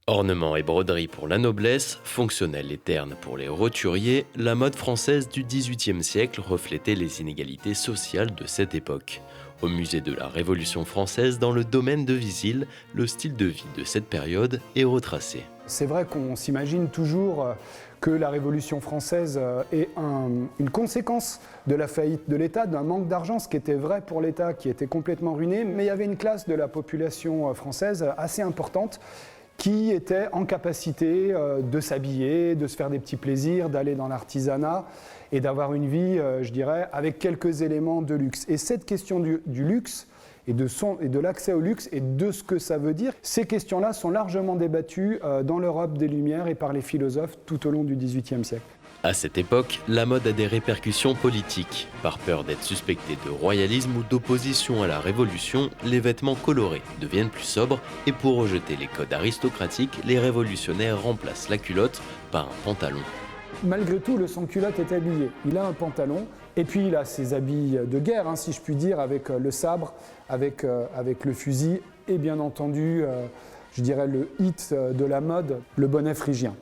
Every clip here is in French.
Ornements et broderies pour la noblesse, fonctionnels et ternes pour les roturiers, la mode française du XVIIIe siècle reflétait les inégalités sociales de cette époque. Au musée de la Révolution française, dans le domaine de Visil, le style de vie de cette période est retracé. C'est vrai qu'on s'imagine toujours que la Révolution française est une conséquence de la faillite de l'État, d'un manque d'argent, ce qui était vrai pour l'État qui était complètement ruiné, mais il y avait une classe de la population française assez importante qui était en capacité de s'habiller, de se faire des petits plaisirs, d'aller dans l'artisanat et d'avoir une vie, je dirais, avec quelques éléments de luxe. Et cette question du luxe et de l'accès au luxe et de ce que ça veut dire, ces questions-là sont largement débattues dans l'Europe des Lumières et par les philosophes tout au long du XVIIIe siècle. À cette époque, la mode a des répercussions politiques. Par peur d'être suspecté de royalisme ou d'opposition à la Révolution, les vêtements colorés deviennent plus sobres et pour rejeter les codes aristocratiques, les révolutionnaires remplacent la culotte par un pantalon. Malgré tout, le sans-culotte est habillé. Il a un pantalon et puis il a ses habits de guerre, si je puis dire, avec le sabre, avec le fusil et bien entendu, je dirais le hit de la mode, le bonnet phrygien.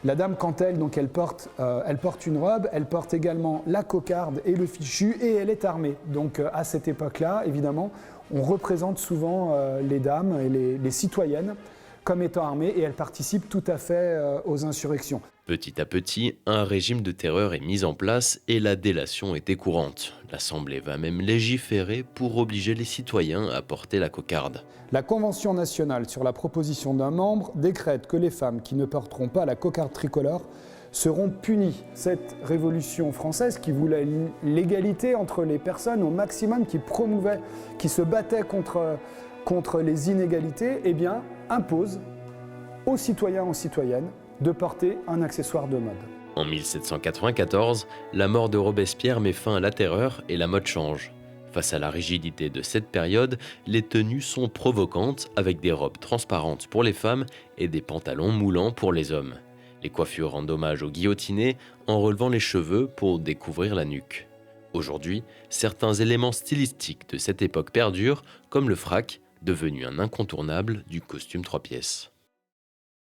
La dame, quand elle porte une robe, elle porte également la cocarde et le fichu et elle est armée. Donc à cette époque-là, évidemment, on représente souvent les dames et les citoyennes comme étant armées et elles participent tout à fait aux insurrections. Petit à petit, un régime de terreur est mis en place et la délation était courante. L'Assemblée va même légiférer pour obliger les citoyens à porter la cocarde. La Convention nationale, sur la proposition d'un membre, décrète que les femmes qui ne porteront pas la cocarde tricolore seront punies. Cette révolution française qui voulait l'égalité entre les personnes au maximum, qui promouvait, qui se battait contre les inégalités, eh bien, impose aux citoyens, aux citoyennes, de porter un accessoire de mode. En 1794, la mort de Robespierre met fin à la terreur et la mode change. Face à la rigidité de cette période, les tenues sont provocantes avec des robes transparentes pour les femmes et des pantalons moulants pour les hommes. Les coiffures rendent hommage aux guillotinés en relevant les cheveux pour découvrir la nuque. Aujourd'hui, certains éléments stylistiques de cette époque perdurent, comme le frac, devenu un incontournable du costume 3 pièces.